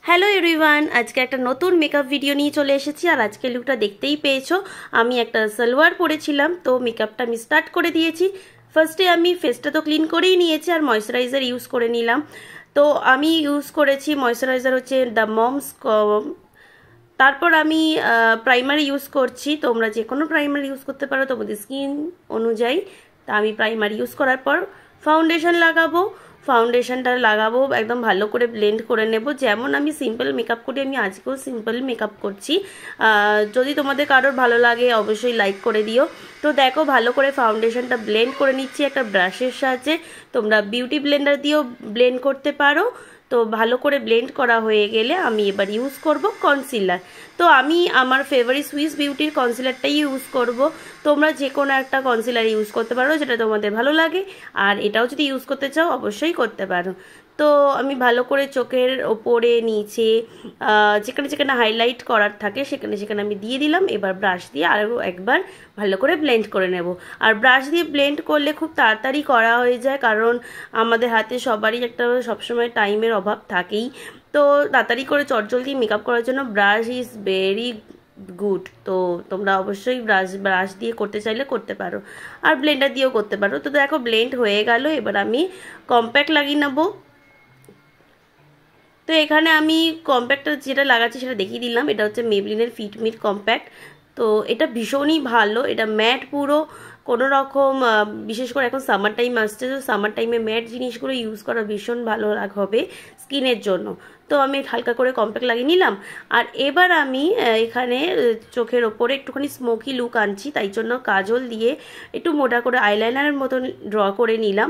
Hello everyone, আজকে একটা নতুন মেকআপ ভিডিও নিয়ে চলে এসেছি। আর আজকে লুকটা দেখতেই পেয়েছো, আমি একটা সালোয়ার পরেছিলাম, তো মেকআপটা আমি স্টার্ট করে দিয়েছি। ফার্স্টে আমি ফেসটা তো ক্লিন করেই নিয়েছি আর ময়শ্চারাইজার ইউজ করে নিলাম। তো আমি ইউজ করেছি ময়শ্চারাইজার হচ্ছে দ্য মমস। তারপর আমি প্রাইমার ইউজ করছি, তোমরা যে কোনো প্রাইমার ইউজ করতে পারো তোমাদের স্কিন অনুযায়ী। তা আমি প্রাইমার ইউজ করার পর ফাউন্ডেশন লাগাবো। ফাউন্ডেশনটা লাগাবো, একদম ভালো করে ব্লেন্ড করে নেব। যেমন আমি সিম্পল মেকআপ করি, আমি আজকেও সিম্পল মেকআপ করছি। যদি তোমাদের কারোর ভালো লাগে অবশ্যই লাইক করে দিও। তো দেখো ভালো করে ফাউন্ডেশনটা ব্লেন্ড করে নিচ্ছি একটা ব্রাশের সাহায্যে। তোমরা বিউটি ব্লেন্ডার দিয়েও ব্লেন্ড করতে পারো। তো ভালো করে ব্লেন্ড করা হয়ে গেলে আমি এবার ইউজ করব কনসিলার। তো আমি আমার ফেভারিট সুইস বিউটির কনসিলারটাই ইউজ করব। তোমরা যে কোনো একটা কনসিলার ইউজ করতে পারো যেটা তোমাদের ভালো লাগে, আর এটাও যদি ইউজ করতে চাও অবশ্যই করতে পারো। তো আমি ভালো করে চোখের ওপরে নিচে যেখানে যেখানে হাইলাইট করার থাকে সেখানে সেখানে আমি দিয়ে দিলাম। এবার ব্রাশ দিয়ে আরও একবার ভালো করে ব্লেন্ড করে নেব। আর ব্রাশ দিয়ে ব্লেন্ড করলে খুব তাড়াতাড়ি করা হয়ে যায়, কারণ আমাদের হাতে সবারই একটা সবসময় টাইমের অভাব থাকেই। তো তাড়াতাড়ি করে চটজলদি মেকআপ করার জন্য ব্রাশ ইজ ভেরি গুড। তো তোমরা অবশ্যই ব্রাশ দিয়ে করতে চাইলে করতে পারো, আর ব্লেন্ডার দিয়েও করতে পারো। তো দেখো ব্লেন্ড হয়ে গেল, এবার আমি কম্প্যাক্ট লাগিয়ে নেবো। তো এখানে আমি কম্প্যাক্টটা যেটা লাগাচ্ছি সেটা দেখিয়ে দিলাম। এটা হচ্ছে মেবলিনের ফিট মিট কম্প্যাক্ট। তো এটা ভীষণই ভালো, এটা ম্যাট পুরো, কোনো রকম বিশেষ করে এখন সামার টাইম আসছে, তো সামার টাইমে ম্যাট জিনিসগুলো ইউজ করা ভীষণ ভালো হবে স্কিনের জন্য। তো আমি হালকা করে কম্প্যাক্ট লাগিয়ে নিলাম। আর এবার আমি এখানে চোখের ওপরে একটুখানি স্মোকি লুক আনছি, তাই জন্য কাজল দিয়ে একটু মোটা করে আইলাইনারের মতন ড্র করে নিলাম।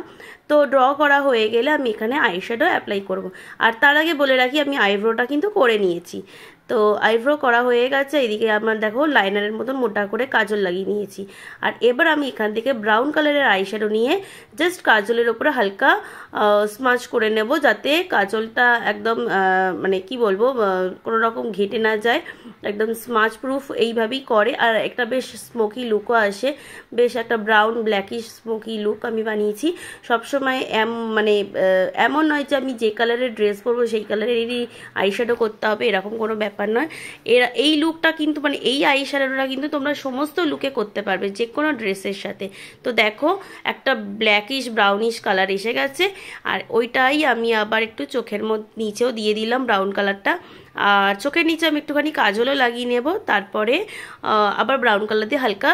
তো ড্র করা হয়ে গেলে আমি এখানে আইশ্যাডো অ্যাপ্লাই করব। আর তার আগে বলে রাখি আমি আইব্রোটা কিন্তু করে নিয়েছি। তো আইব্রো করা হয়ে গেছে, এদিকে আমার দেখো লাইনারের মতন মোটা করে কাজল লাগিয়ে নিয়েছি। আর এবার আমি এখান থেকে ব্রাউন কালারের আইশ্যাডো নিয়ে জাস্ট কাজলের ওপরে হালকা স্মাচ করে নেব, যাতে কাজলটা একদম মানে কি বলবো, কোনো রকম ঘেটে না যায়, একদম স্মাচ প্রুফ এইভাবেই করে। আর একটা বেশ স্মোকি লুকও আসে, বেশ একটা ব্রাউন ব্ল্যাকিশ স্মোকি লুক আমি বানিয়েছি। সবসময় মানে এমন নয় যে আমি যে কালারের ড্রেস পরবো সেই কালারেরই আইশ্যাডো করতে হবে, এরকম কোনো ব্যাপার নয়। এই লুকটা কিন্তু মানে এই আইশ্যাডোটা কিন্তু তোমরা সমস্ত লুকে করতে পারবে যে কোনো ড্রেসের সাথে। তো দেখো একটা ব্ল্যাকিশ ব্রাউনিশ কালার এসে গেছে, আর ওইটাই আমি আবার একটু চোখের নিচেও দিয়ে দিলাম ব্রাউন কালারটা। আর চোখের নিচে আমি একটুখানি কাজলও লাগিয়ে নেব, তারপরে আবার ব্রাউন কালার দিয়ে হালকা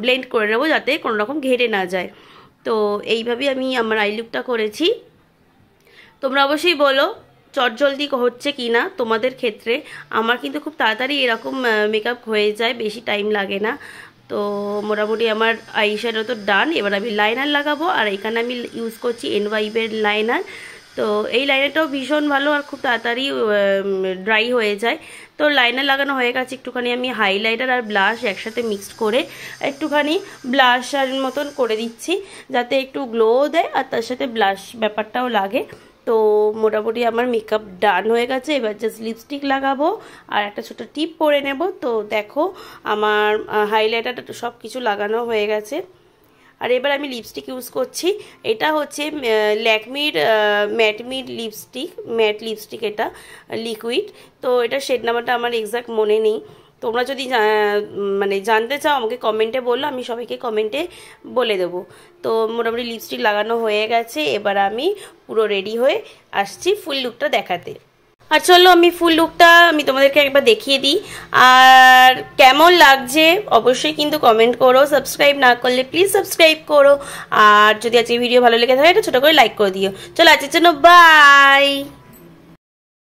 ব্লেন্ড করে নেব যাতে কোনো রকম ঘেটে না যায়। তো এইভাবেই আমি আমার আই লুকটা করেছি। তোমরা অবশ্যই বলো চটজলদি হচ্ছে কি না তোমাদের ক্ষেত্রে। আমার কিন্তু খুব তাড়াতাড়ি এরকম মেকআপ হয়ে যায়, বেশি টাইম লাগে না। তো মোটামুটি আমার আইশ্যাডো তো ডান। এবার আমি লাইনার লাগাবো, আর এখানে আমি ইউজ করছি এনওয়াইবের লাইনার। তো এই লাইনারটাও ভীষণ ভালো আর খুব তাড়াতাড়ি ড্রাই হয়ে যায়। তো লাইনার লাগানো হয়ে গেছে, একটুখানি আমি হাইলাইটার আর ব্লাশ একসাথে মিক্সড করে একটুখানি ব্লাশার মতন করে দিচ্ছি, যাতে একটু গ্লো দেয় আর তার সাথে ব্লাশ ব্যাপারটাও লাগে। তো মোটামুটি আমার মেকআপ ডান হয়ে গেছে। এবার জাস্ট লিপস্টিক লাগাবো আর একটা ছোট টিপ পরে নেব। তো দেখো আমার হাইলাইটারটা সব কিছু লাগানো হয়ে গেছে। আর এবার আমি লিপস্টিক ইউজ করছি, এটা হচ্ছে ল্যাকমির matte mid lipstick, matte lipstick, এটা লিকুইড। তো এটা শেড নাম্বারটা আমার এক্সাক্ট মনে নেই। তোমরা যদি মানে জানতে চাও আমাকে কমেন্টে বললো, আমি সবাইকে কমেন্টে বলে দেবো। তো মোটামুটি লিপস্টিক লাগানো হয়ে গেছে, এবার আমি পুরো রেডি হয়ে আসছি ফুল লুকটা দেখাতে। আর চলো আমি ফুল লুকটা আমি তোমাদেরকে একবার দেখিয়ে দিই, আর কেমন লাগছে অবশ্যই কিন্তু কমেন্ট করো। সাবস্ক্রাইব না করলে প্লিজ সাবস্ক্রাইব করো, আর যদি আজকে ভিডিও ভালো লেগে থাকে একটা ছোটো করে লাইক করে দিও। চলো আজকের জন্য বাই।